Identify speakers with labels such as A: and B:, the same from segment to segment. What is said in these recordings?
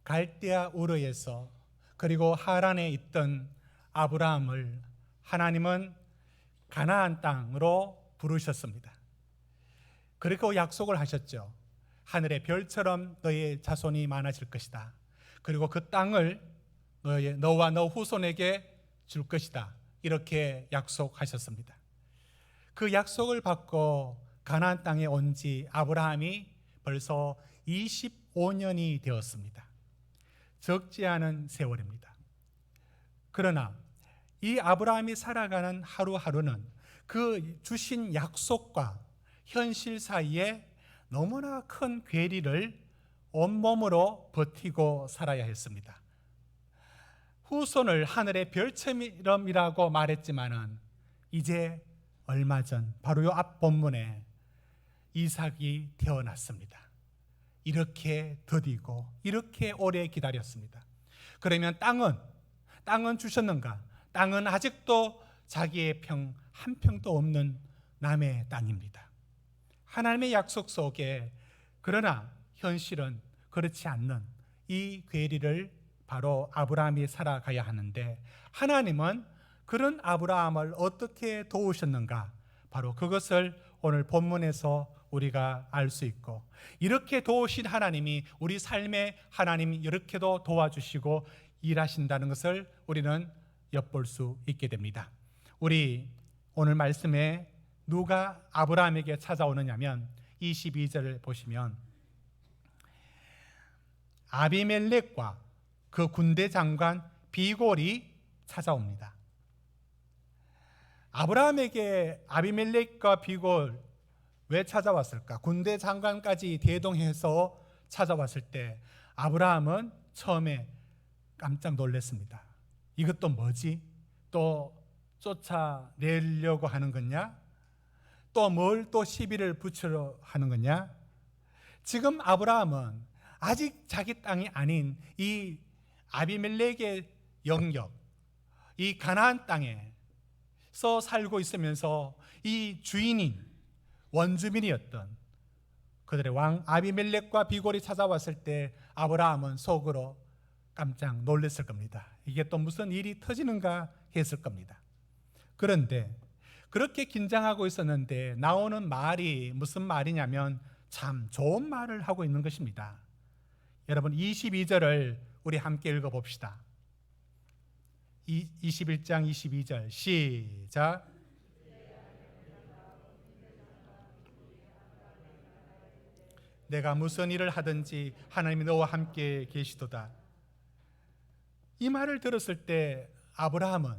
A: 갈대아 우르에서 그리고 하란에 있던 아브라함을 하나님은 가나안 땅으로 부르셨습니다. 그리고 약속을 하셨죠. 하늘의 별처럼 너의 자손이 많아질 것이다. 그리고 그 땅을 너와 너 후손에게 줄 것이다. 이렇게 약속하셨습니다. 그 약속을 받고 가나안 땅에 온 지 아브라함이 벌써 25년이 되었습니다. 적지 않은 세월입니다. 그러나 이 아브라함이 살아가는 하루하루는 그 주신 약속과 현실 사이에 너무나 큰 괴리를 온몸으로 버티고 살아야 했습니다. 후손을 하늘의 별처럼이라고 말했지만은 이제 얼마 전 바로 요 앞 본문에 이삭이 태어났습니다. 이렇게 더디고 이렇게 오래 기다렸습니다. 그러면 땅은 주셨는가? 땅은 아직도 자기의 한 평도 없는 남의 땅입니다. 하나님의 약속 속에 그러나 현실은 그렇지 않는 이 괴리를 바로 아브라함이 살아가야 하는데 하나님은 그런 아브라함을 어떻게 도우셨는가? 바로 그것을 오늘 본문에서 우리가 알 수 있고 이렇게 도우신 하나님이 우리 삶에 하나님이 이렇게도 도와주시고 일하신다는 것을 우리는 엿볼 수 있게 됩니다. 우리 오늘 말씀에 누가 아브라함에게 찾아오느냐면 22절을 보시면 아비멜렉과 그 군대 장관 비골이 찾아옵니다. 아브라함에게 아비멜렉과 비골 왜 찾아왔을까? 군대 장관까지 대동해서 찾아왔을 때 아브라함은 처음에 깜짝 놀랐습니다. 이것도 뭐지? 또 쫓아내려고 하는 거냐? 또 뭘 또 시비를 붙이려 하는 거냐? 지금 아브라함은 아직 자기 땅이 아닌 이 아비멜렉의 영역, 이 가나안 땅에서 살고 있으면서 이 주인인 원주민이었던 그들의 왕 아비멜렉과 비골이 찾아왔을 때 아브라함은 속으로 깜짝 놀랐을 겁니다. 이게 또 무슨 일이 터지는가 했을 겁니다. 그런데 그렇게 긴장하고 있었는데 나오는 말이 무슨 말이냐면 참 좋은 말을 하고 있는 것입니다. 여러분 22절을 우리 함께 읽어봅시다. 21장 22절 시작. 내가 무슨 일을 하든지 하나님이 너와 함께 계시도다. 이 말을 들었을 때 아브라함은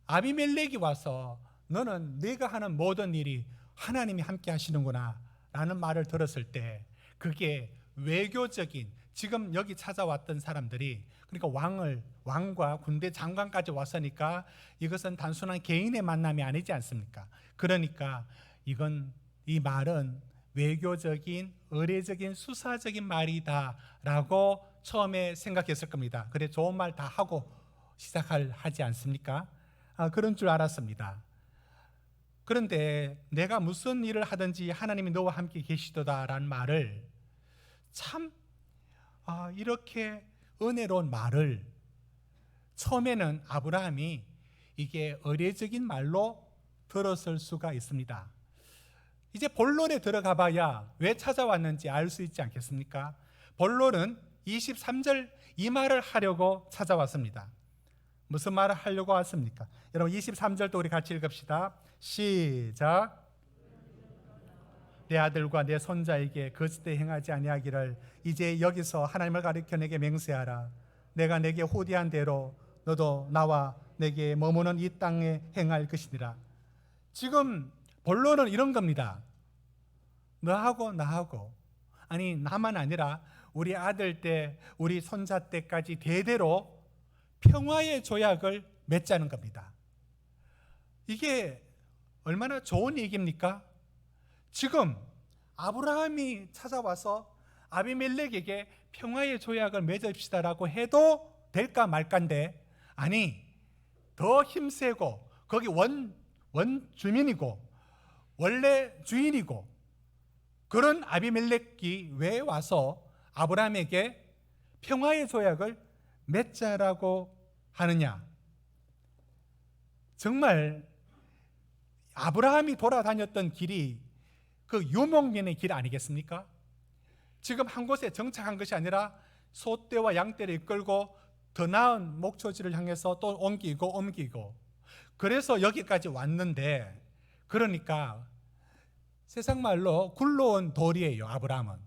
A: 아비멜렉이 와서 너는 네가 하는 모든 일이 하나님이 함께 하시는구나 라는 말을 들었을 때 그게 외교적인 지금 여기 찾아왔던 사람들이 그러니까 왕과 군대 장관까지 왔으니까 이것은 단순한 개인의 만남이 아니지 않습니까? 그러니까 이 말은 외교적인 의례적인 수사적인 말이다라고 처음에 생각했을 겁니다. 그래 좋은 말 다 하고 하지 않습니까? 그런 줄 알았습니다. 그런데 내가 무슨 일을 하든지 하나님이 너와 함께 계시도다라는 말을 참 이렇게 은혜로운 말을 처음에는 아브라함이 이게 의례적인 말로 들었을 수가 있습니다. 이제 본론에 들어가 봐야 왜 찾아왔는지 알 수 있지 않겠습니까? 본론은 23절 이 말을 하려고 찾아왔습니다. 무슨 말을 하려고 왔습니까? 여러분 23절도 우리 같이 읽읍시다. 시작. 내 아들과 내 손자에게 거짓되 행하지 아니하기를 이제 여기서 하나님을 가리켜 내게 맹세하라. 내가 내게 호디한 대로 너도 나와 내게 머무는 이 땅에 행할 것이니라. 지금 본론은 이런 겁니다. 너하고 나하고 아니 나만 아니라 우리 아들 때 우리 손자 때까지 대대로 평화의 조약을 맺자는 겁니다. 이게 얼마나 좋은 얘기입니까? 지금 아브라함이 찾아와서 아비멜렉에게 평화의 조약을 맺읍시다라고 해도 될까 말까인데 아니 더 힘세고 거기 원주민이고 원래 주인이고 그런 아비멜렉이 왜 와서 아브라함에게 평화의 조약을 맺자라고 하느냐? 정말 아브라함이 돌아다녔던 길이 그 유목민의 길 아니겠습니까? 지금 한 곳에 정착한 것이 아니라 소떼와 양떼를 이끌고 더 나은 목초지를 향해서 또 옮기고 그래서 여기까지 왔는데, 그러니까 세상 말로 굴러온 돌이에요. 아브라함은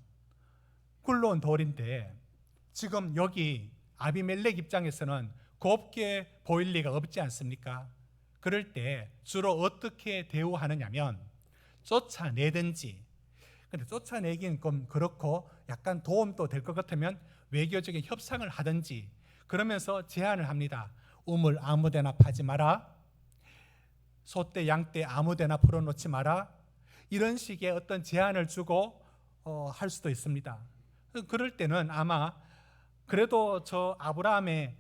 A: 굴러온 돌인데 지금 여기 아비멜렉 입장에서는 곱게 보일 리가 없지 않습니까? 그럴 때 주로 어떻게 대우하느냐면 쫓아내든지, 근데 쫓아내긴 좀 그렇고 약간 도움도 될 것 같으면 외교적인 협상을 하든지, 그러면서 제안을 합니다. 우물 아무데나 파지 마라, 소떼 양떼 아무데나 풀어놓지 마라, 이런 식의 어떤 제안을 주고 할 수도 있습니다. 그럴 때는 아마 그래도 저 아브라함의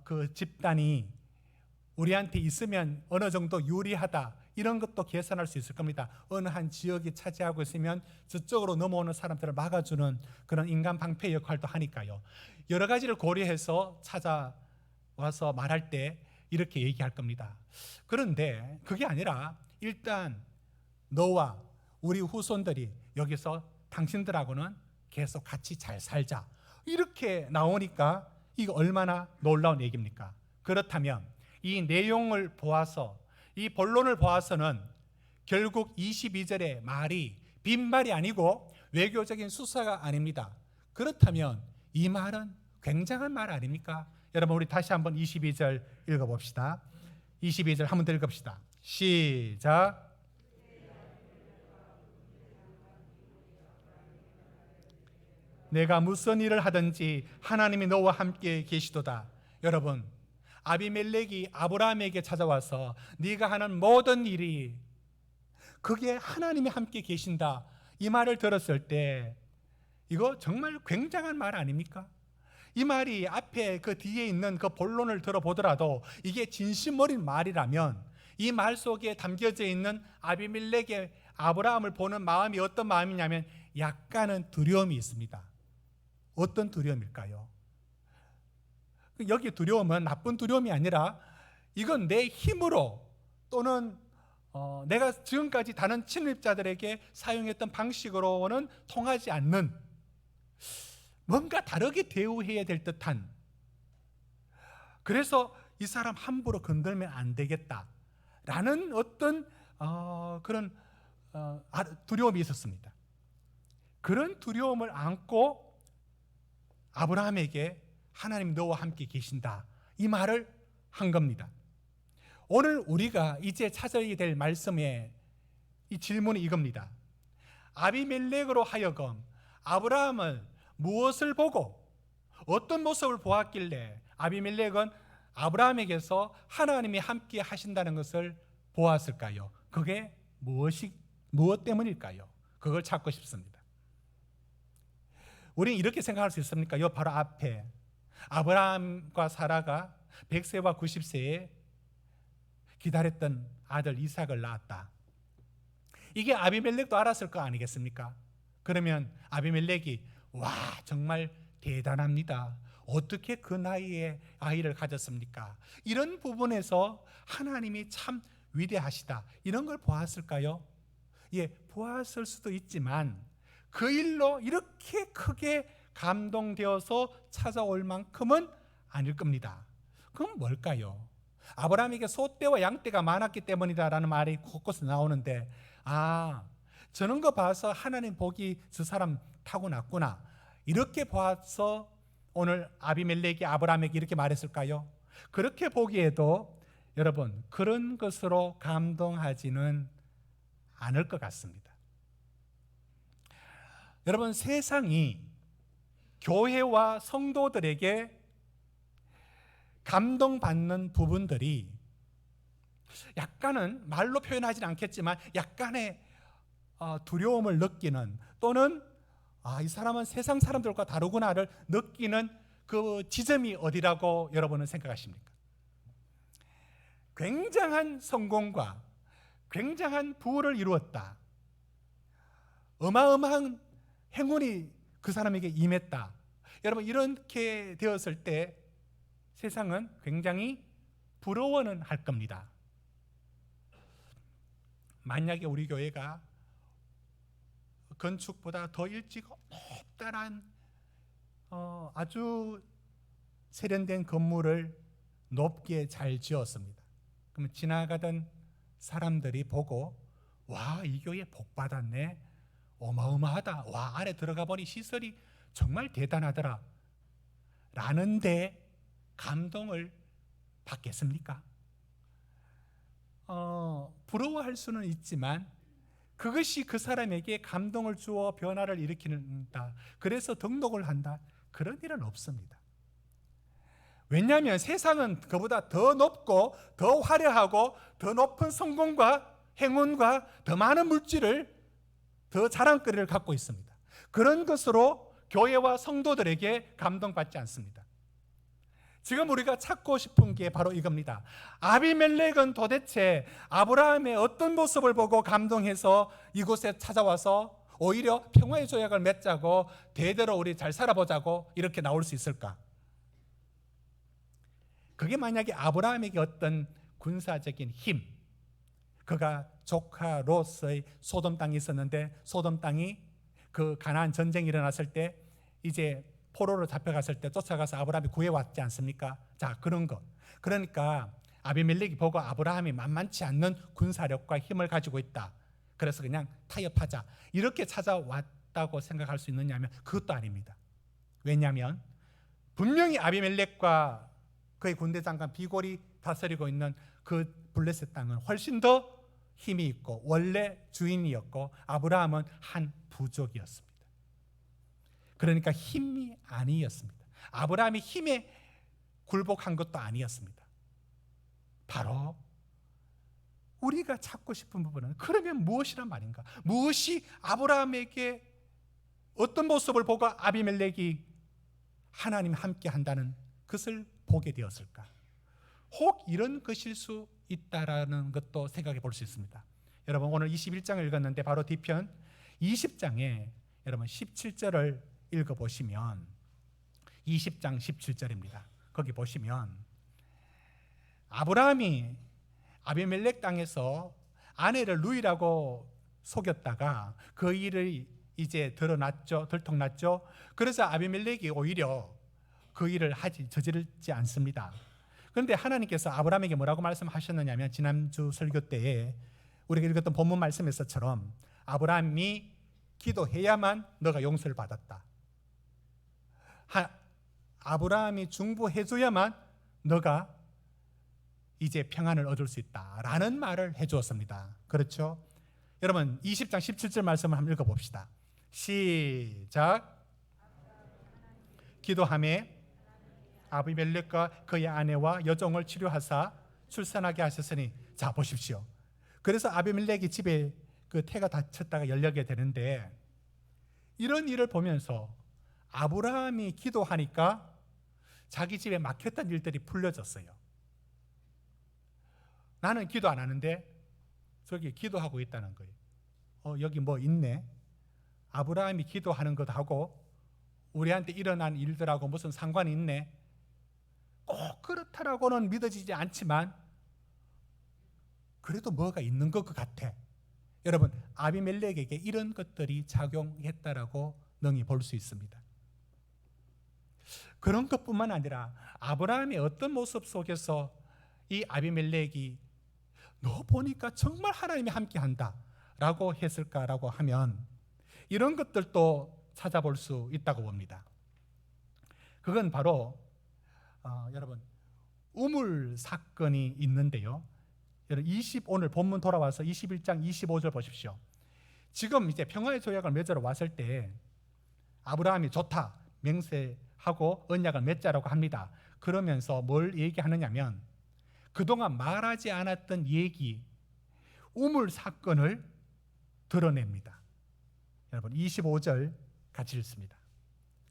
A: 그 집단이 우리한테 있으면 어느 정도 유리하다, 이런 것도 계산할 수 있을 겁니다. 어느 한 지역이 차지하고 있으면 저쪽으로 넘어오는 사람들을 막아주는 그런 인간 방패 역할도 하니까요. 여러 가지를 고려해서 찾아와서 말할 때 이렇게 얘기할 겁니다. 그런데 그게 아니라 일단 너와 우리 후손들이 여기서 당신들하고는 계속 같이 잘 살자, 이렇게 나오니까 이거 얼마나 놀라운 얘기입니까? 그렇다면 이 내용을 보아서, 이 본론을 보아서는 결국 22절의 말이 빈말이 아니고 외교적인 수사가 아닙니다. 그렇다면 이 말은 굉장한 말 아닙니까? 여러분, 우리 다시 한번 22절 읽어봅시다. 22절 한번 더 읽읍시다. 시작. 내가 무슨 일을 하든지 하나님이 너와 함께 계시도다. 여러분, 아비멜렉이 아브라함에게 찾아와서 네가 하는 모든 일이 그게 하나님이 함께 계신다, 이 말을 들었을 때 이거 정말 굉장한 말 아닙니까? 이 말이 앞에 그 뒤에 있는 그 본론을 들어보더라도 이게 진심 어린 말이라면 이 말 속에 담겨져 있는 아비멜렉의 아브라함을 보는 마음이 어떤 마음이냐면 약간은 두려움이 있습니다. 어떤 두려움일까요? 여기 두려움은 나쁜 두려움이 아니라 이건 내 힘으로 또는 내가 지금까지 다른 침입자들에게 사용했던 방식으로는 통하지 않는, 뭔가 다르게 대우해야 될 듯한, 그래서 이 사람 함부로 건들면 안 되겠다라는 어떤 그런 두려움이 있었습니다. 그런 두려움을 안고 아브라함에게 하나님 너와 함께 계신다, 이 말을 한 겁니다. 오늘 우리가 이제 찾아야 될 말씀의 이 질문이 이겁니다. 아비멜렉으로 하여금 아브라함을 무엇을 보고 어떤 모습을 보았길래 아비멜렉은 아브라함에게서 하나님이 함께 하신다는 것을 보았을까요? 그게 무엇 때문일까요? 그걸 찾고 싶습니다. 우리는 이렇게 생각할 수 있습니까? 이 바로 앞에 아브라함과 사라가 100세와 90세에 기다렸던 아들 이삭을 낳았다. 이게 아비멜렉도 알았을 거 아니겠습니까? 그러면 아비멜렉이 와, 정말 대단합니다, 어떻게 그 나이에 아이를 가졌습니까? 이런 부분에서 하나님이 참 위대하시다, 이런 걸 보았을까요? 예, 보았을 수도 있지만 그 일로 이렇게 크게 감동되어서 찾아올 만큼은 아닐 겁니다. 그럼 뭘까요? 아브라함에게 소떼와 양떼가 많았기 때문이다라는 말이 곳곳에 나오는데, 저런 거 봐서 하나님 복이 저 사람 타고났구나, 이렇게 봐서 오늘 아비멜렉이 아브라함에게 이렇게 말했을까요? 그렇게 보기에도 여러분, 그런 것으로 감동하지는 않을 것 같습니다. 여러분, 세상이 교회와 성도들에게 감동받는 부분들이 약간은 말로 표현하지는 않겠지만 약간의 두려움을 느끼는, 또는 이 사람은 세상 사람들과 다르구나를 느끼는 그 지점이 어디라고 여러분은 생각하십니까? 굉장한 성공과 굉장한 부를 이루었다, 어마어마한 행운이 그 사람에게 임했다, 여러분, 이렇게 되었을 때 세상은 굉장히 부러워는 할 겁니다. 만약에 우리 교회가 건축보다 더 일찍 높다란 아주 세련된 건물을 높게 잘 지었습니다. 그러면 지나가던 사람들이 보고, 와, 이 교회 복 받았네, 어마어마하다, 와, 안에 들어가 보니 시설이 정말 대단하더라 라는데 감동을 받겠습니까? 부러워할 수는 있지만 그것이 그 사람에게 감동을 주어 변화를 일으키는다, 그래서 등록을 한다, 그런 일은 없습니다. 왜냐하면 세상은 그보다 더 높고 더 화려하고 더 높은 성공과 행운과 더 많은 물질을, 더 자랑거리를 갖고 있습니다. 그런 것으로 교회와 성도들에게 감동받지 않습니다. 지금 우리가 찾고 싶은 게 바로 이겁니다. 아비멜렉은 도대체 아브라함의 어떤 모습을 보고 감동해서 이곳에 찾아와서 오히려 평화의 조약을 맺자고, 대대로 우리 잘 살아보자고 이렇게 나올 수 있을까? 그게 만약에 아브라함에게 어떤 군사적인 힘, 그가 조카 롯의 소돔 땅이 있었는데 소돔 땅이 그 가나안 전쟁이 일어났을 때 이제 포로로 잡혀갔을 때 쫓아가서 아브라함이 구해왔지 않습니까? 자, 그런 것. 그러니까 아비멜렉이 보고 아브라함이 만만치 않는 군사력과 힘을 가지고 있다, 그래서 그냥 타협하자, 이렇게 찾아왔다고 생각할 수 있느냐면 그것도 아닙니다. 왜냐하면 분명히 아비멜렉과 그의 군대 장관 비골이 다스리고 있는 그 블레셋 땅은 훨씬 더 힘이 있고 원래 주인이었고, 아브라함은 한 부족이었습니다. 그러니까 힘이 아니었습니다. 아브라함이 힘에 굴복한 것도 아니었습니다. 바로 우리가 찾고 싶은 부분은, 그러면 무엇이란 말인가? 무엇이 아브라함에게 어떤 모습을 보고 아비멜렉이 하나님 함께 한다는 것을 보게 되었을까? 혹 이런 것일 수 있다라는 것도 생각해 볼 수 있습니다. 여러분, 오늘 21장을 읽었는데 바로 뒤편 20장에 여러분 17절을 읽어보시면, 20장 17절입니다. 거기 보시면 아브라함이 아비멜렉 땅에서 아내를 루이라고 속였다가 그 일이 이제 들통났죠. 그래서 아비멜렉이 오히려 그 일을 저지르지 않습니다. 그런데 하나님께서 아브라함에게 뭐라고 말씀하셨느냐면, 지난주 설교 때에 우리가 읽었던 본문 말씀에서처럼 아브라함이 기도해야만 너가 용서를 받았다, 아브라함이 중보해줘야만 너가 이제 평안을 얻을 수 있다라는 말을 해주었습니다. 그렇죠? 여러분, 20장 17절 말씀을 한번 읽어봅시다. 시작. 기도하매 아비멜렉과 그의 아내와 여종을 치료하사 출산하게 하셨으니, 자 보십시오. 그래서 아비멜렉이 집에 그 태가 닫혔다가 열리게 되는데, 이런 일을 보면서 아브라함이 기도하니까 자기 집에 막혔던 일들이 풀려졌어요. 나는 기도 안 하는데 저기 기도하고 있다는 거예요. 여기 뭐 있네. 아브라함이 기도하는 것하고 우리한테 일어난 일들하고 무슨 상관이 있네. 꼭 그렇다라고는 믿어지지 않지만 그래도 뭐가 있는 것 같아. 여러분, 아비멜렉에게 이런 것들이 작용했다라고 능히 볼 수 있습니다. 그런 것뿐만 아니라 아브라함의 어떤 모습 속에서 이 아비멜렉이 너 보니까 정말 하나님이 함께한다 라고 했을까라고 하면, 이런 것들도 찾아볼 수 있다고 봅니다. 그건 바로 여러분, 우물 사건이 있는데요. 여러분, 오늘 본문 돌아와서 21장 25절 보십시오. 지금 이제 평화의 조약을 맺으러 왔을 때 아브라함이 좋다 맹세하고 언약을 맺자라고 합니다. 그러면서 뭘 얘기하느냐면, 그동안 말하지 않았던 얘기, 우물 사건을 드러냅니다. 여러분, 25절 같이 읽습니다.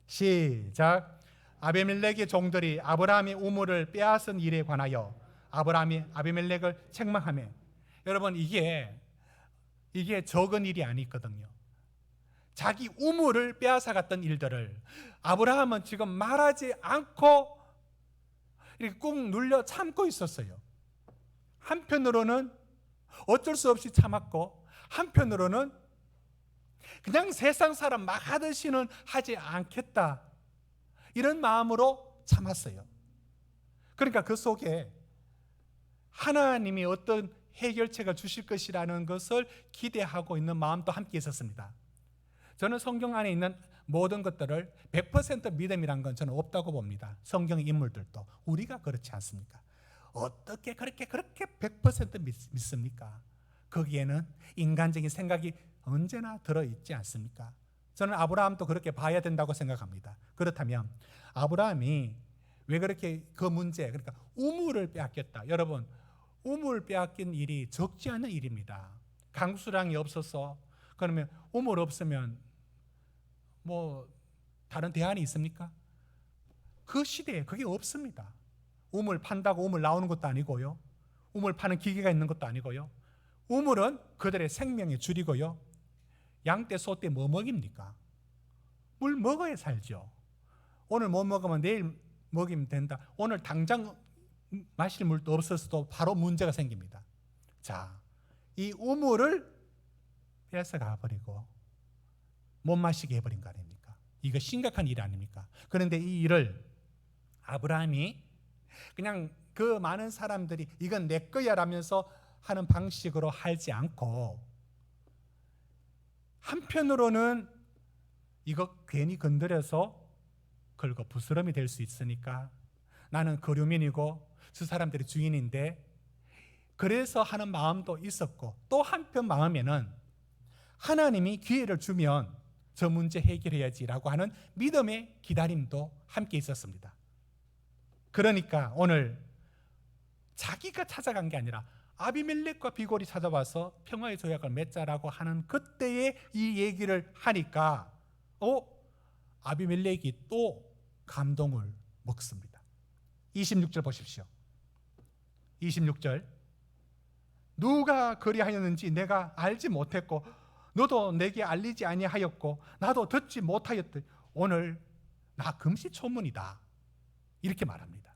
A: 시작. 아비멜렉의 종들이 아브라함의 우물을 빼앗은 일에 관하여 아브라함이 아비멜렉을 책망하며, 여러분, 이게 적은 일이 아니거든요. 자기 우물을 빼앗아갔던 일들을 아브라함은 지금 말하지 않고 이렇게 꾹 눌려 참고 있었어요. 한편으로는 어쩔 수 없이 참았고, 한편으로는 그냥 세상 사람 막 하듯이는 하지 않겠다, 이런 마음으로 참았어요. 그러니까 그 속에 하나님이 어떤 해결책을 주실 것이라는 것을 기대하고 있는 마음도 함께 있었습니다. 저는 성경 안에 있는 모든 것들을 100% 믿음이란 건 저는 없다고 봅니다. 성경의 인물들도. 우리가 그렇지 않습니까? 어떻게 그렇게 100% 믿습니까? 거기에는 인간적인 생각이 언제나 들어있지 않습니까? 저는 아브라함도 그렇게 봐야 된다고 생각합니다. 그렇다면 아브라함이 왜 그렇게 그 문제, 그러니까 우물을 빼앗겼다. 여러분, 우물 빼앗긴 일이 적지 않은 일입니다. 강수량이 없어서, 그러면 우물 없으면 뭐 다른 대안이 있습니까? 그 시대에 그게 없습니다. 우물 판다고 우물 나오는 것도 아니고요, 우물 파는 기계가 있는 것도 아니고요. 우물은 그들의 생명의 줄이고요. 양떼 소떼 뭐 먹입니까? 물 먹어야 살죠. 오늘 못 먹으면 내일 먹이면 된다. 오늘 당장 마실 물도 없어서도 바로 문제가 생깁니다. 자, 이 우물을 뺏어가 버리고 못 마시게 해버린 거 아닙니까? 이거 심각한 일 아닙니까? 그런데 이 일을 아브라함이 그냥 그 많은 사람들이 이건 내 거야 라면서 하는 방식으로 하지 않고, 한편으로는 이거 괜히 건드려서 긁어 부스럼이 될 수 있으니까 나는 거류민이고 저 사람들이 주인인데, 그래서 하는 마음도 있었고, 또 한편 마음에는 하나님이 기회를 주면 저 문제 해결해야지라고 하는 믿음의 기다림도 함께 있었습니다. 그러니까 오늘 자기가 찾아간 게 아니라 아비멜렉과 비골이 찾아와서 평화의 조약을 맺자라고 하는 그때의 이 얘기를 하니까 아비멜렉이 또 감동을 먹습니다. 26절 보십시오. 26절, 누가 그리하였는지 내가 알지 못했고 너도 내게 알리지 아니하였고 나도 듣지 못하였더니 오늘 나 금시초문이다, 이렇게 말합니다.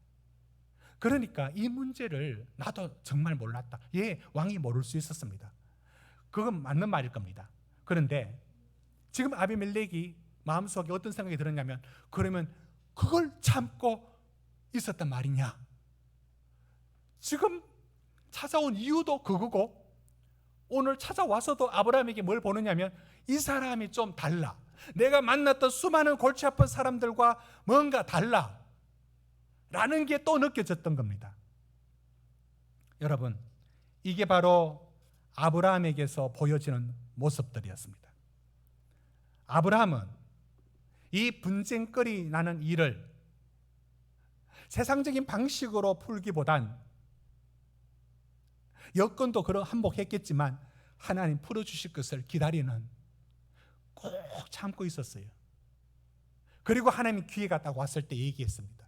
A: 그러니까 이 문제를 나도 정말 몰랐다. 예, 왕이 모를 수 있었습니다. 그건 맞는 말일 겁니다. 그런데 지금 아비멜렉이 마음속에 어떤 생각이 들었냐면, 그러면 그걸 참고 있었단 말이냐? 지금 찾아온 이유도 그거고, 오늘 찾아와서도 아브라함에게 뭘 보느냐면 이 사람이 좀 달라, 내가 만났던 수많은 골치 아픈 사람들과 뭔가 달라 라는 게 또 느껴졌던 겁니다. 여러분, 이게 바로 아브라함에게서 보여지는 모습들이었습니다. 아브라함은 이 분쟁거리 나는 일을 세상적인 방식으로 풀기보단, 여건도 그런 한몫했겠지만 하나님 풀어주실 것을 기다리는, 꼭 참고 있었어요. 그리고 하나님이 기회가 딱 왔을 때 얘기했습니다.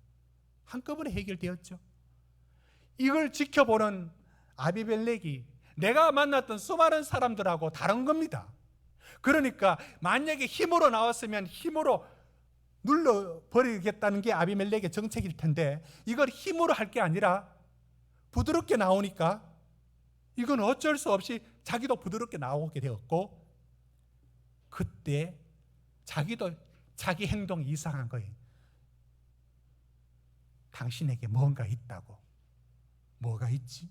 A: 한꺼번에 해결되었죠. 이걸 지켜보는 아비멜렉이 내가 만났던 수많은 사람들하고 다른 겁니다. 그러니까 만약에 힘으로 나왔으면 힘으로 눌러버리겠다는 게 아비멜렉의 정책일 텐데, 이걸 힘으로 할 게 아니라 부드럽게 나오니까 이건 어쩔 수 없이 자기도 부드럽게 나오게 되었고, 그때 자기도 자기 행동이 이상한 거예요. 당신에게 뭔가 있다고. 뭐가 있지?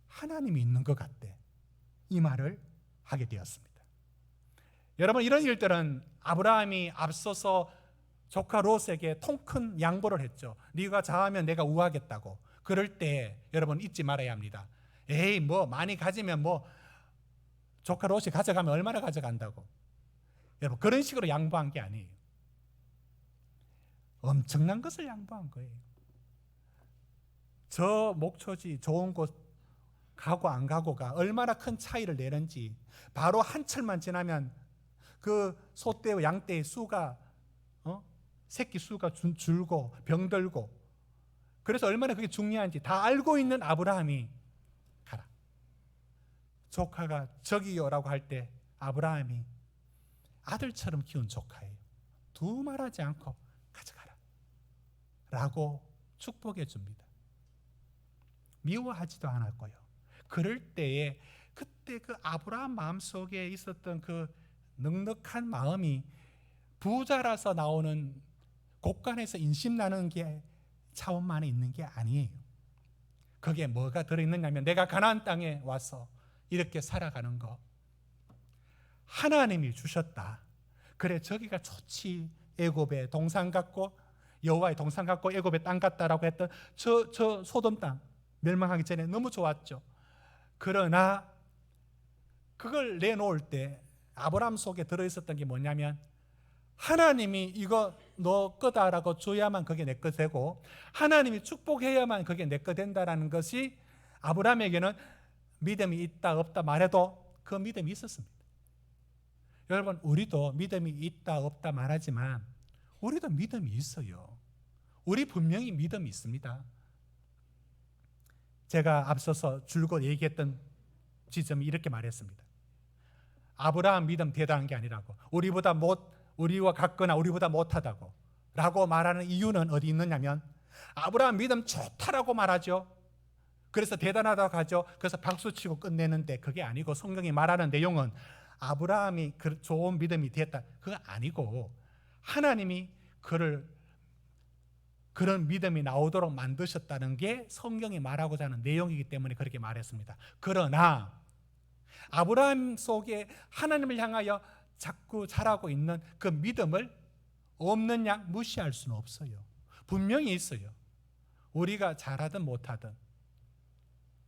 A: 하나님이 있는 것 같대. 이 말을 하게 되었습니다. 여러분, 이런 일들은 아브라함이 앞서서 조카 롯에게 통 큰 양보를 했죠. 네가 자하면 내가 우하겠다고. 그럴 때 여러분 잊지 말아야 합니다. 에이, 뭐 많이 가지면 뭐 조카 롯이 가져가면 얼마나 가져간다고. 여러분, 그런 식으로 양보한 게 아니에요. 엄청난 것을 양보한 거예요. 저 목초지 좋은 곳 가고 안 가고가 얼마나 큰 차이를 내는지, 바로 한 철만 지나면 그 소떼와 양떼의 수가 새끼 수가 줄고 병들고, 그래서 얼마나 그게 중요한지 다 알고 있는 아브라함이 가라. 조카가 저기요라고 할 때 아브라함이 아들처럼 키운 조카예요. 두말하지 않고 가져가라 라고 축복해 줍니다. 미워하지도 않았고요. 그럴 때에 그때 그 아브라함 마음속에 있었던 그 넉넉한 마음이 부자라서 나오는 곳간에서 인심나는 게 차원만에 있는 게 아니에요. 거기에 뭐가 들어있느냐면 내가 가나안 땅에 와서 이렇게 살아가는 거 하나님이 주셨다. 그래 저기가 좋지. 애굽의 동산 같고 여호와의 동산 같고 애굽의 땅 같다라고 했던 저 소돔 땅 멸망하기 전에 너무 좋았죠. 그러나 그걸 내놓을 때 아브라함 속에 들어있었던 게 뭐냐면 하나님이 이거 너 거다라고 줘야만 그게 내 거 되고 하나님이 축복해야만 그게 내 거 된다라는 것이 아브라함에게는 믿음이 있다 없다 말해도 그 믿음이 있었습니다. 여러분 우리도 믿음이 있다 없다 말하지만 우리도 믿음이 있어요. 우리 분명히 믿음이 있습니다. 제가 앞서서 줄곧 얘기했던 지점이 이렇게 말했습니다. 아브라함 믿음 대단한 게 아니라고 우리와 같거나 우리보다 못하다고 라고 말하는 이유는 어디 있느냐면 아브라함 믿음 좋다라고 말하죠. 그래서 대단하다고 하죠. 그래서 박수치고 끝내는데 그게 아니고 성경이 말하는 내용은 아브라함이 좋은 믿음이 됐다 그거 아니고 하나님이 그런 믿음이 나오도록 만드셨다는 게 성경이 말하고자 하는 내용이기 때문에 그렇게 말했습니다. 그러나 아브라함 속에 하나님을 향하여 자꾸 자라고 있는 그 믿음을 없는 양 무시할 수는 없어요. 분명히 있어요. 우리가 잘하든 못하든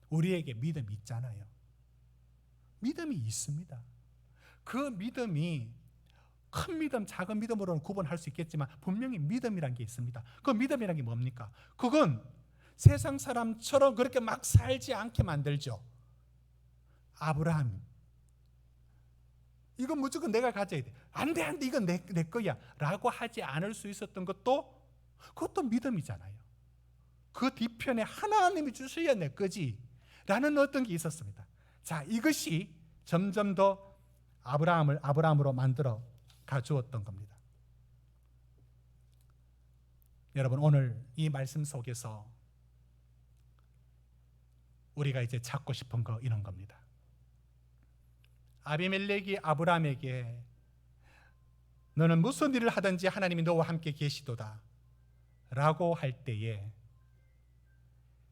A: 우리에게 믿음이 있잖아요. 믿음이 있습니다. 그 믿음이 큰 믿음, 작은 믿음으로는 구분할 수 있겠지만 분명히 믿음이란 게 있습니다. 그 믿음이란 게 뭡니까? 그건 세상 사람처럼 그렇게 막 살지 않게 만들죠. 아브라함 이건 무조건 내가 가져야 돼. 안 돼, 이건 내 거야 라고 하지 않을 수 있었던 그것도 믿음이잖아요. 그 뒤편에 하나님이 주셔야 내 거지 라는 어떤 게 있었습니다. 자, 이것이 점점 더 아브라함으로 만들어 가주었던 겁니다. 여러분 오늘 이 말씀 속에서 우리가 이제 찾고 싶은 거 이런 겁니다. 아비멜렉이 아브라함에게 너는 무슨 일을 하든지 하나님이 너와 함께 계시도다 라고 할 때에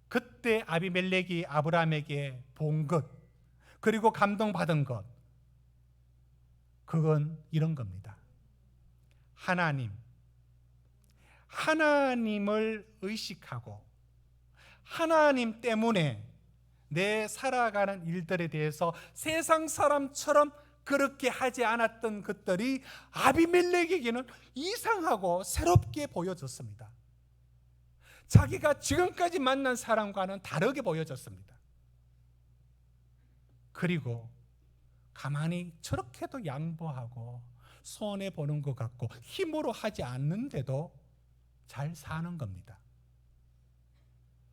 A: 그때 아비멜렉이 아브라함에게 본 것 그리고 감동받은 것 그건 이런 겁니다. 하나님을 의식하고 하나님 때문에 내 살아가는 일들에 대해서 세상 사람처럼 그렇게 하지 않았던 것들이 아비멜렉에게는 이상하고 새롭게 보여졌습니다. 자기가 지금까지 만난 사람과는 다르게 보여졌습니다. 그리고 가만히 저렇게도 양보하고 손해보는 것 같고 힘으로 하지 않는데도 잘 사는 겁니다.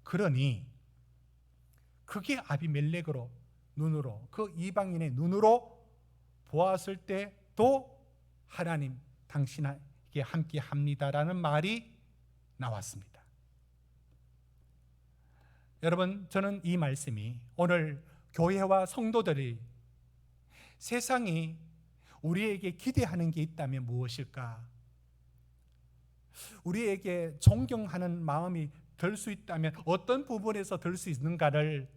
A: 그러니 그게 아비멜렉으로 눈으로 그 이방인의 눈으로 보았을 때도 하나님 당신에게 함께 합니다라는 말이 나왔습니다. 여러분 저는 이 말씀이 오늘 교회와 성도들이 세상이 우리에게 기대하는 게 있다면 무엇일까? 우리에게 존경하는 마음이 들 수 있다면 어떤 부분에서 들 수 있는가를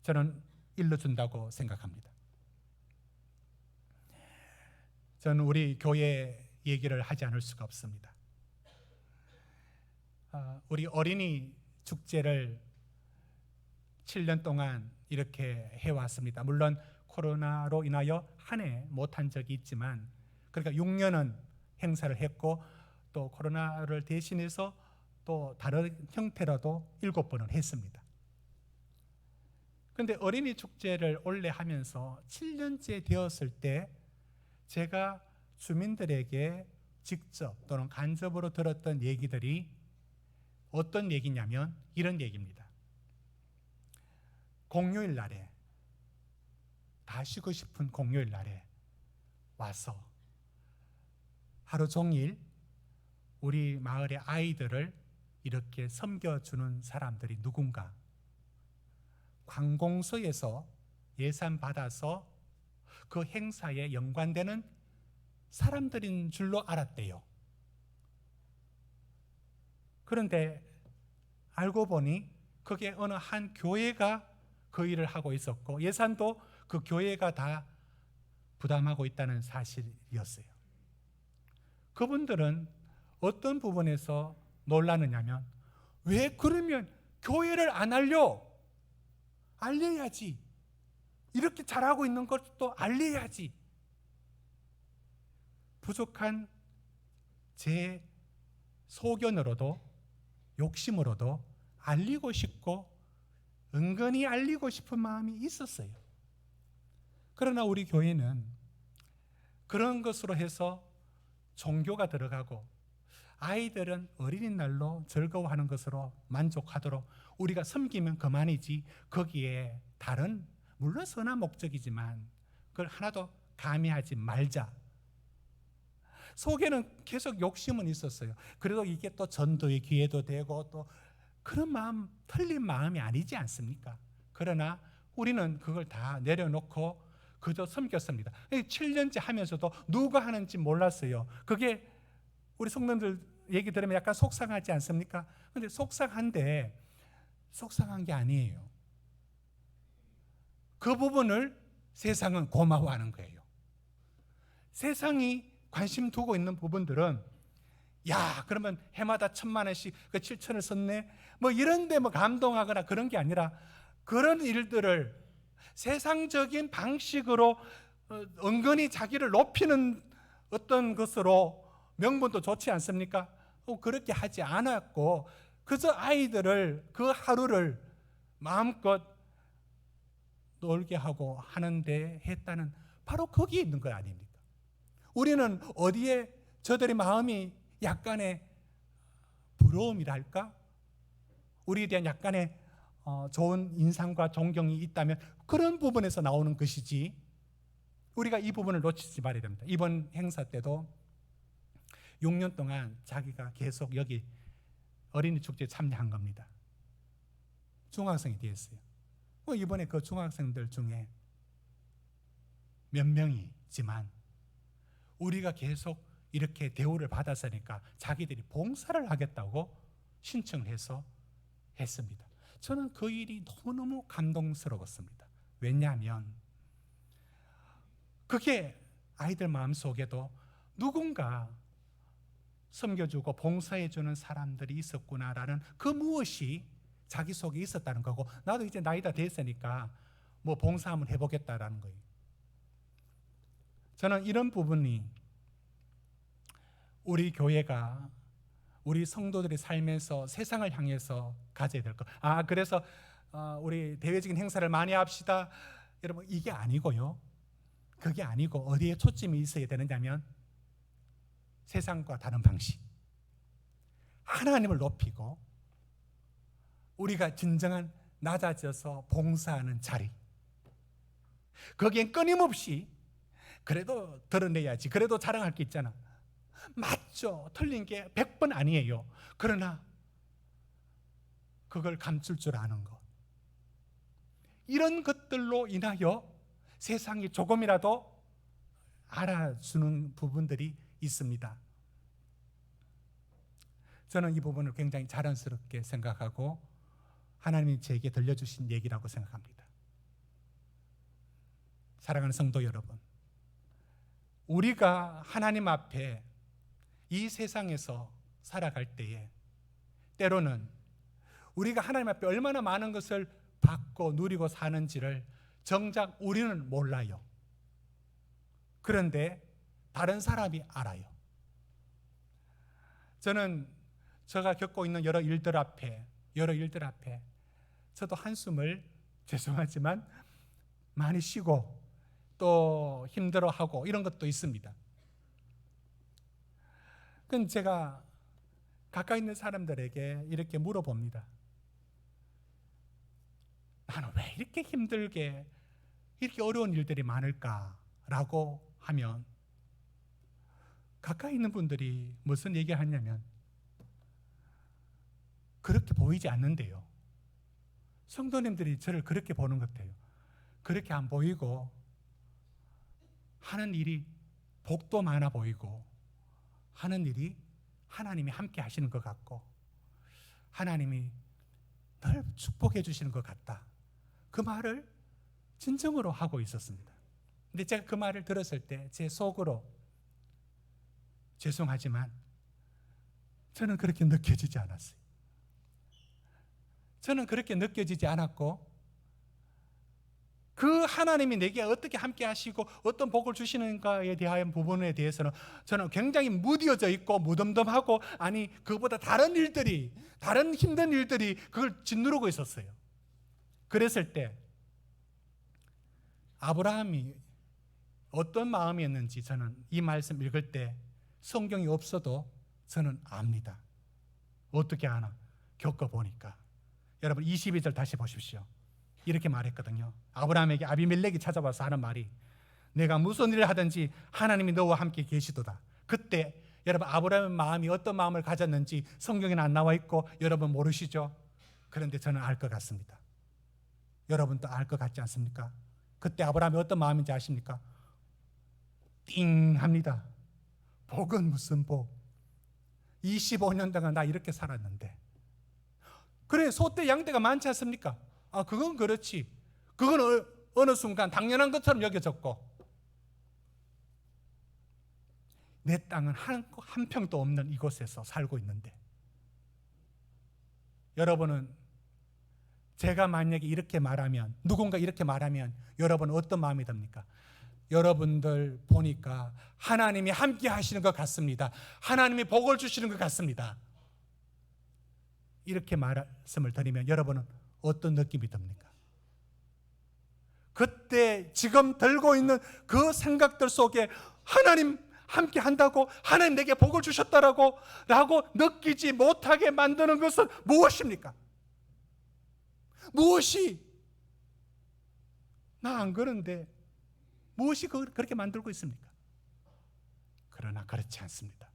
A: 저는 일러준다고 생각합니다. 저는 우리 교회 얘기를 하지 않을 수가 없습니다. 우리 어린이 축제를 7년 동안 이렇게 해왔습니다. 물론 코로나로 인하여 한 해 못한 적이 있지만 그러니까 6년은 행사를 했고 또 코로나를 대신해서 또 다른 형태라도 7번을 했습니다. 그런데 어린이 축제를 올해 하면서 7년째 되었을 때 제가 주민들에게 직접 또는 간접으로 들었던 얘기들이 어떤 얘기냐면 이런 얘기입니다. 공휴일 날에 다 쉬고 싶은 공휴일 날에 와서 하루 종일 우리 마을의 아이들을 이렇게 섬겨주는 사람들이 누군가, 관공서에서 예산 받아서 그 행사에 연관되는 사람들인 줄로 알았대요. 그런데 알고 보니 그게 어느 한 교회가 그 일을 하고 있었고 예산도 그 교회가 다 부담하고 있다는 사실이었어요. 그분들은 어떤 부분에서 놀라느냐면, 왜 그러면 교회를 안 알려야지. 이렇게 잘하고 있는 것도 알려야지. 부족한 제 소견으로도 욕심으로도 알리고 싶고 은근히 알리고 싶은 마음이 있었어요. 그러나 우리 교회는 그런 것으로 해서 종교가 들어가고 아이들은 어린이날로 즐거워하는 것으로 만족하도록 우리가 섬기면 그만이지, 거기에 다른 물론 선한 목적이지만 그걸 하나도 가미하지 말자. 속에는 계속 욕심은 있었어요. 그래도 이게 또 전도의 기회도 되고 또 그런 마음, 틀린 마음이 아니지 않습니까? 그러나 우리는 그걸 다 내려놓고 그저 섬겼습니다. 7년째 하면서도 누가 하는지 몰랐어요. 그게 우리 성도들 얘기 들으면 약간 속상하지 않습니까? 근데 속상한데 속상한 게 아니에요. 그 부분을 세상은 고마워하는 거예요. 세상이 관심 두고 있는 부분들은, 야, 그러면 해마다 1,000만 원씩 그 7천을 썼네, 뭐 이런데 뭐 감동하거나 그런 게 아니라, 그런 일들을 세상적인 방식으로 은근히 자기를 높이는 어떤 것으로, 명분도 좋지 않습니까? 그렇게 하지 않았고 그저 아이들을 그 하루를 마음껏 놀게 하고 하는데 했다는, 바로 거기에 있는 거 아닙니까? 우리는 어디에 저들의 마음이 약간의 부러움이랄까? 우리에 대한 약간의 좋은 인상과 존경이 있다면 그런 부분에서 나오는 것이지, 우리가 이 부분을 놓치지 말아야 됩니다. 이번 행사 때도 6년 동안 자기가 계속 여기 어린이 축제에 참여한 겁니다. 중학생이 되었어요. 이번에 그 중학생들 중에 몇 명이지만 우리가 계속 이렇게 대우를 받았으니까 자기들이 봉사를 하겠다고 신청을 해서 했습니다. 저는 그 일이 너무너무 감동스러웠습니다. 왜냐하면 그게 아이들 마음속에도 누군가 섬겨주고 봉사해주는 사람들이 있었구나라는 그 무엇이 자기 속에 있었다는 거고, 나도 이제 나이가 됐으니까 뭐 봉사 한번 해보겠다라는 거예요. 저는 이런 부분이 우리 교회가 우리 성도들이 살면서 세상을 향해서 가져야 될 것. 그래서 우리 대외적인 행사를 많이 합시다, 여러분, 이게 아니고요. 그게 아니고 어디에 초점이 있어야 되느냐면 세상과 다른 방식, 하나님을 높이고 우리가 진정한 낮아져서 봉사하는 자리, 거기엔 끊임없이 그래도 드러내야지, 그래도 자랑할 게 있잖아. 맞죠. 틀린 게 100번 아니에요. 그러나 그걸 감출 줄 아는 것, 이런 것들로 인하여 세상이 조금이라도 알아주는 부분들이 있습니다. 저는 이 부분을 굉장히 자랑스럽게 생각하고 하나님이 제게 들려주신 얘기라고 생각합니다. 사랑하는 성도 여러분, 우리가 하나님 앞에 이 세상에서 살아갈 때에 때로는 우리가 하나님 앞에 얼마나 많은 것을 받고 누리고 사는지를 정작 우리는 몰라요. 그런데 다른 사람이 알아요. 저는 제가 겪고 있는 여러 일들 앞에 저도 한숨을, 죄송하지만 많이 쉬고 또 힘들어하고 이런 것도 있습니다. 그건 제가 가까이 있는 사람들에게 이렇게 물어봅니다. 나는 왜 이렇게 힘들게, 이렇게 어려운 일들이 많을까라고 하면 가까이 있는 분들이 무슨 얘기를 하냐면 그렇게 보이지 않는데요. 성도님들이 저를 그렇게 보는 것 같아요. 그렇게 안 보이고 하는 일이 복도 많아 보이고 하는 일이 하나님이 함께 하시는 것 같고 하나님이 늘 축복해 주시는 것 같다. 그 말을 진정으로 하고 있었습니다. 근데 제가 그 말을 들었을 때 제 속으로 죄송하지만 저는 그렇게 느껴지지 않았어요. 저는 그렇게 느껴지지 않았고 그 하나님이 내게 어떻게 함께 하시고 어떤 복을 주시는가에 대한 부분에 대해서는 저는 굉장히 무뎌져 있고 무덤덤하고 아니 그보다 다른 일들이 다른 힘든 일들이 그걸 짓누르고 있었어요. 그랬을 때 아브라함이 어떤 마음이었는지 저는 이 말씀 읽을 때 성경이 없어도 저는 압니다. 어떻게 아나? 겪어보니까. 여러분 22절 다시 보십시오. 이렇게 말했거든요. 아브라함에게 아비멜렉이 찾아와서 하는 말이 내가 무슨 일을 하든지 하나님이 너와 함께 계시도다. 그때 여러분 아브라함의 마음이 어떤 마음을 가졌는지 성경에는 안 나와 있고 여러분 모르시죠? 그런데 저는 알 것 같습니다. 여러분도 알 것 같지 않습니까? 그때 아브라함이 어떤 마음인지 아십니까? 띵 합니다. 복은 무슨 복? 25년 동안 나 이렇게 살았는데 그래 소떼 양떼가 많지 않습니까? 아 그건 그렇지. 그건 어느 순간 당연한 것처럼 여겨졌고 내 땅은 한 평도 없는 이곳에서 살고 있는데 여러분은 제가 만약에 이렇게 말하면 누군가 이렇게 말하면 여러분은 어떤 마음이 듭니까? 여러분들 보니까 하나님이 함께 하시는 것 같습니다. 하나님이 복을 주시는 것 같습니다. 이렇게 말씀을 드리면 여러분은 어떤 느낌이 듭니까? 그때 지금 들고 있는 그 생각들 속에 하나님 함께 한다고 하나님 내게 복을 주셨다라고 느끼지 못하게 만드는 것은 무엇입니까? 무엇이 나 안 그런데 무엇이 그렇게 만들고 있습니까? 그러나 그렇지 않습니다.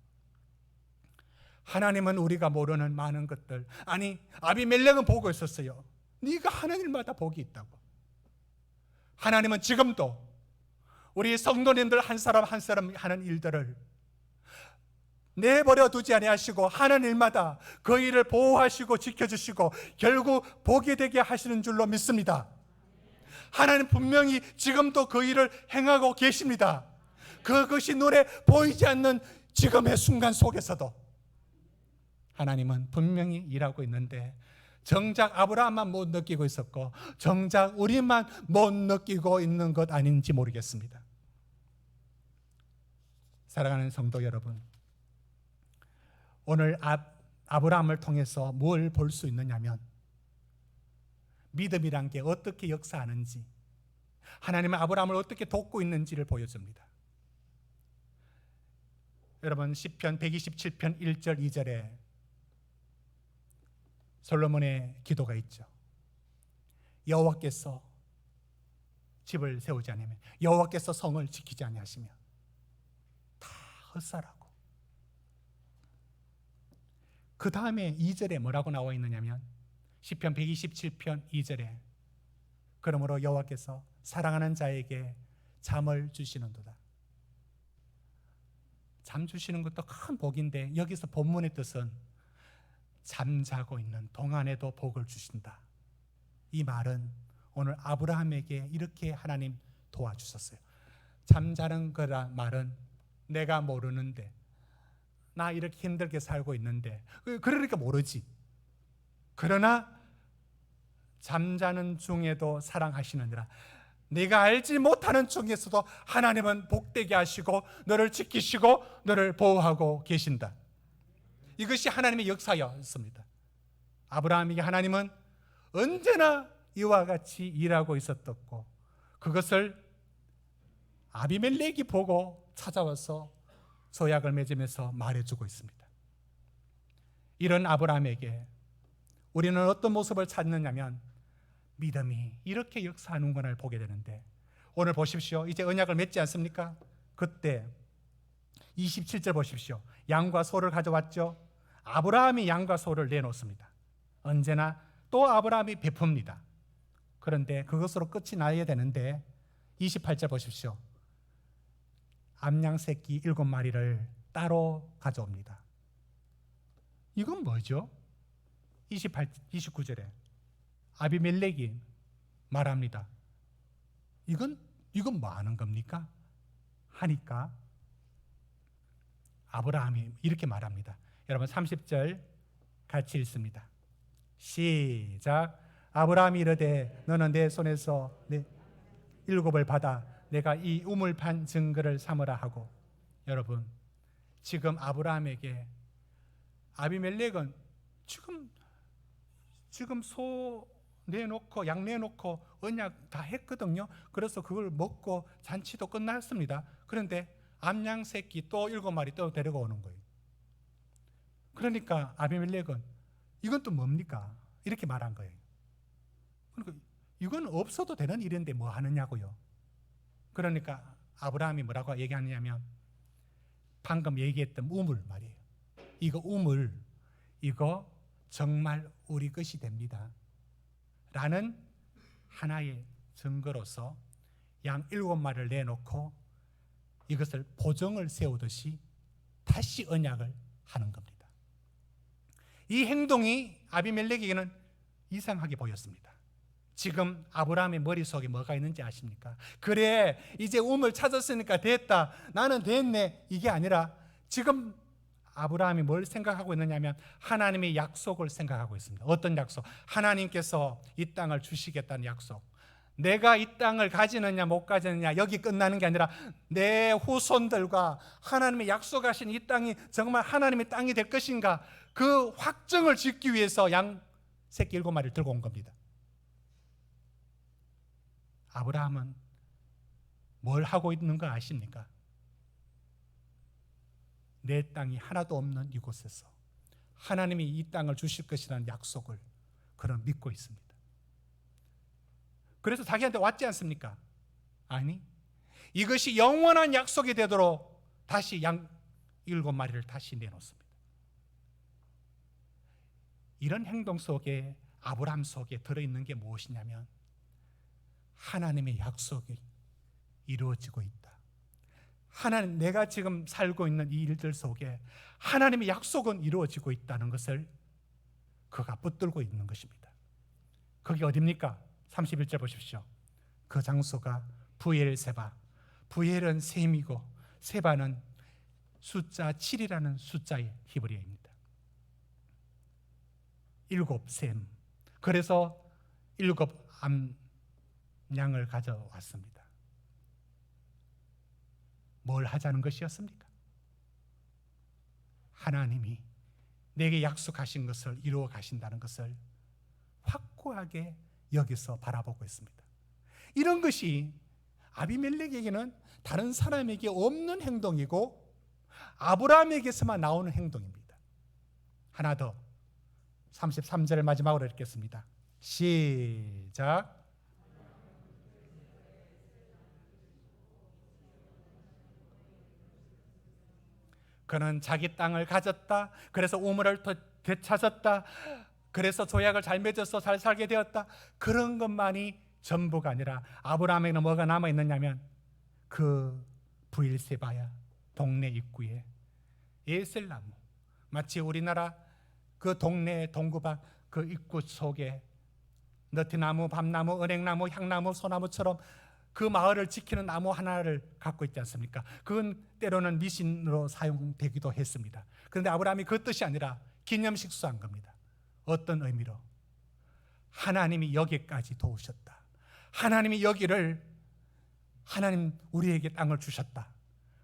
A: 하나님은 우리가 모르는 많은 것들 아니 아비멜렉은 보고 있었어요. 네가 하는 일마다 복이 있다고. 하나님은 지금도 우리 성도님들 한 사람 한 사람 하는 일들을 내버려 두지 아니하시고 하는 일마다 그 일을 보호하시고 지켜주시고 결국 복이 되게 하시는 줄로 믿습니다. 하나님 분명히 지금도 그 일을 행하고 계십니다. 그것이 눈에 보이지 않는 지금의 순간 속에서도 하나님은 분명히 일하고 있는데 정작 아브라함만 못 느끼고 있었고 정작 우리만 못 느끼고 있는 것 아닌지 모르겠습니다. 사랑하는 성도 여러분, 오늘 아브라함을 통해서 뭘 볼 수 있느냐면 믿음이란 게 어떻게 역사하는지 하나님은 아브라함을 어떻게 돕고 있는지를 보여줍니다. 여러분 시편 127편 1절 2절에 솔로몬의 기도가 있죠. 여호와께서 집을 세우지 아니하며 여호와께서 성을 지키지 아니하시며 다 헛살하고 그 다음에 2절에 뭐라고 나와 있느냐면 시편 127편 2절에 그러므로 여호와께서 사랑하는 자에게 잠을 주시는도다. 잠 주시는 것도 큰 복인데 여기서 본문의 뜻은 잠자고 있는 동안에도 복을 주신다. 이 말은 오늘 아브라함에게 이렇게 하나님 도와주셨어요. 잠자는 거라 말은 내가 모르는데 나 이렇게 힘들게 살고 있는데 그러니까 모르지. 그러나 잠자는 중에도 사랑하시느니라. 네가 알지 못하는 중에서도 하나님은 복되게 하시고 너를 지키시고 너를 보호하고 계신다. 이것이 하나님의 역사였습니다. 아브라함에게 하나님은 언제나 이와 같이 일하고 있었고 그것을 아비멜렉이 보고 찾아와서 서약을 맺으면서 말해주고 있습니다. 이런 아브라함에게 우리는 어떤 모습을 찾느냐면 믿음이 이렇게 역사하는구나를 보게 되는데 오늘 보십시오. 이제 언약을 맺지 않습니까? 그때 27절 보십시오. 양과 소를 가져왔죠. 아브라함이 양과 소를 내놓습니다. 언제나 또 아브라함이 베풉니다. 그런데 그것으로 끝이 나야 되는데 28절 보십시오. 암양 새끼 7마리를 따로 가져옵니다. 이건 뭐죠? 29절에 아비멜렉이 말합니다. 이건 뭐 하는 겁니까? 하니까 아브라함이 이렇게 말합니다. 여러분 30절 같이 읽습니다. 시작. 아브라함이 이르되 너는 내 손에서 내 7을 받아 내가 이 우물 판 증거를 삼으라 하고. 여러분 지금 아브라함에게 아비멜렉은 지금 소 내놓고 양 내놓고 언약 다 했거든요. 그래서 그걸 먹고 잔치도 끝났습니다. 그런데 암양 새끼 또 7마리 또 데리고 오는 거예요. 그러니까 아비멜렉은 이건 또 뭡니까? 이렇게 말한 거예요. 그러니까 이건 없어도 되는 일인데 뭐 하느냐고요. 그러니까 아브라함이 뭐라고 얘기하느냐면 방금 얘기했던 우물 말이에요. 이거 우물, 이거 정말 우리 것이 됩니다 라는 하나의 증거로서 양 7마리를 내놓고 이것을 보정을 세우듯이 다시 언약을 하는 겁니다. 이 행동이 아비멜렉에게는 이상하게 보였습니다. 지금 아브라함의 머릿속에 뭐가 있는지 아십니까? 그래, 이제 우물 찾았으니까 됐다, 나는 됐네, 이게 아니라 지금 아브라함이 뭘 생각하고 있느냐면 하나님의 약속을 생각하고 있습니다. 어떤 약속? 하나님께서 이 땅을 주시겠다는 약속. 내가 이 땅을 가지느냐 못 가지느냐 여기 끝나는 게 아니라 내 후손들과 하나님의 약속하신 이 땅이 정말 하나님의 땅이 될 것인가, 그 확정을 짓기 위해서 양 새끼 7마리를 들고 온 겁니다. 아브라함은 뭘 하고 있는 거 아십니까? 내 땅이 하나도 없는 이곳에서 하나님이 이 땅을 주실 것이라는 약속을 그는 믿고 있습니다. 그래서 자기한테 왔지 않습니까? 아니, 이것이 영원한 약속이 되도록 다시 양 7마리를 다시 내놓습니다. 이런 행동 속에, 아브라함 속에 들어있는 게 무엇이냐면 하나님의 약속이 이루어지고 있다. 하나님, 내가 지금 살고 있는 이 일들 속에 하나님의 약속은 이루어지고 있다는 것을 그가 붙들고 있는 것입니다. 거기 어디입니까? 31절 보십시오. 그 장소가 부엘세바. 부엘은 셈이고 세바는 숫자 7이라는 숫자의 히브리어입니다. 7셈. 그래서 7 암양을 가져왔습니다. 뭘 하자는 것이었습니까? 하나님이 내게 약속하신 것을 이루어 가신다는 것을 확고하게 여기서 바라보고 있습니다. 이런 것이 아비멜렉에게는 다른 사람에게 없는 행동이고 아브라함에게서만 나오는 행동입니다. 하나 더, 33절을 마지막으로 읽겠습니다. 시작. 그는 자기 땅을 가졌다. 그래서 우물을 되찾았다. 그래서 조약을 잘 맺어서 잘 살게 되었다. 그런 것만이 전부가 아니라 아브라함에게는 뭐가 남아있느냐면 그 부엘세바야 동네 입구에 에셀나무, 마치 우리나라 그 동네 동구박 그 입구 속에 너티나무, 밤나무, 은행나무, 향나무, 소나무처럼 그 마을을 지키는 나무 하나를 갖고 있지 않습니까? 그건 때로는 미신으로 사용되기도 했습니다. 그런데 아브라함이 그 뜻이 아니라 기념식 수한 겁니다. 어떤 의미로? 하나님이 여기까지 도우셨다. 하나님이 여기를, 하나님 우리에게 땅을 주셨다.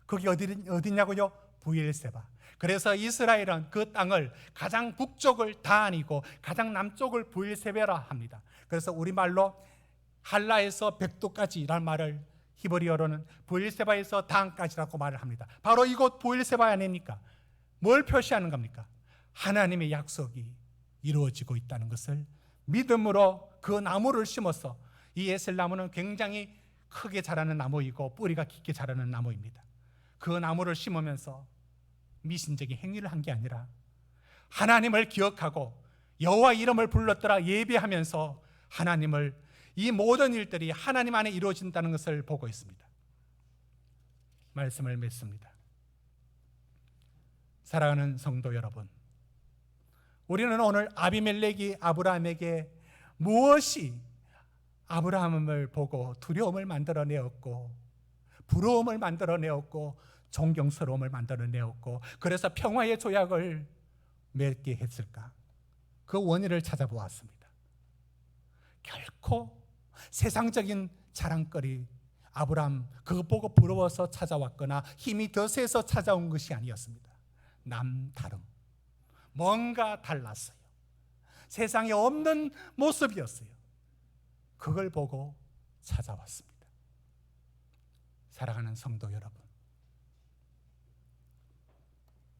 A: 거기 어디냐고요? 부엘세바. 그래서 이스라엘은 그 땅을 가장 북쪽을 다안이고 가장 남쪽을 부엘세바라 합니다. 그래서 우리말로 할라에서 백도까지라는 말을 히브리어로는 부엘세바에서 다안까지라고 말을 합니다. 바로 이곳 부엘세바 아닙니까? 뭘 표시하는 겁니까? 하나님의 약속이 이루어지고 있다는 것을 믿음으로 그 나무를 심어서, 이 에셀나무는 굉장히 크게 자라는 나무이고 뿌리가 깊게 자라는 나무입니다. 그 나무를 심으면서 미신적인 행위를 한 게 아니라 하나님을 기억하고 여호와 이름을 불렀더라 예배하면서 하나님을, 이 모든 일들이 하나님 안에 이루어진다는 것을 보고 있습니다. 말씀을 맺습니다. 사랑하는 성도 여러분, 우리는 오늘 아비멜렉이 아브라함에게 무엇이 아브라함을 보고 두려움을 만들어내었고 부러움을 만들어내었고 존경스러움을 만들어내었고 그래서 평화의 조약을 맺게 했을까? 그 원인을 찾아보았습니다. 결코 세상적인 자랑거리, 아브라함 그것 보고 부러워서 찾아왔거나 힘이 더 세서 찾아온 것이 아니었습니다. 남다름, 뭔가 달랐어요. 세상에 없는 모습이었어요. 그걸 보고 찾아왔습니다. 사랑하는 성도 여러분,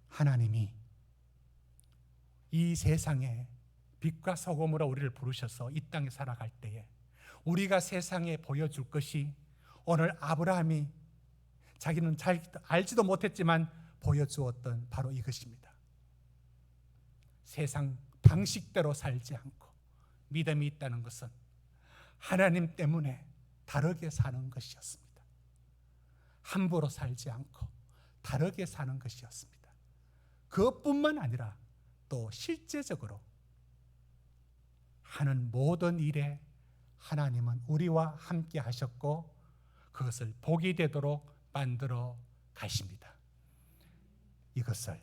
A: 하나님이 이 세상에 빛과 소금으로 우리를 부르셔서 이 땅에 살아갈 때에 우리가 세상에 보여줄 것이 오늘 아브라함이 자기는 잘 알지도 못했지만 보여주었던 바로 이것입니다. 세상 방식대로 살지 않고 믿음이 있다는 것은 하나님 때문에 다르게 사는 것이었습니다. 함부로 살지 않고 다르게 사는 것이었습니다. 그것뿐만 아니라 또 실제적으로 하는 모든 일에 하나님은 우리와 함께 하셨고 그것을 복이 되도록 만들어 가십니다. 이것을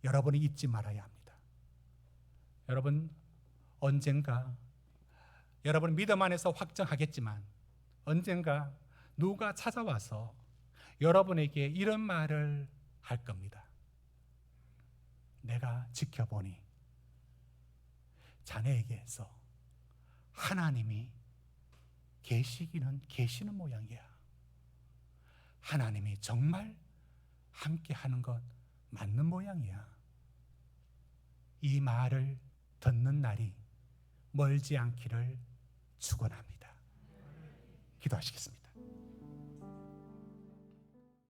A: 여러분이 잊지 말아야 합니다. 여러분 언젠가 여러분 믿음 안에서 확정하겠지만 언젠가 누가 찾아와서 여러분에게 이런 말을 할 겁니다. 내가 지켜보니 자네에게서 하나님이 계시는 모양이야. 하나님이 정말 함께 하는 것 맞는 모양이야. 이 말을 듣는 날이 멀지 않기를 축원합니다. 기도하시겠습니다.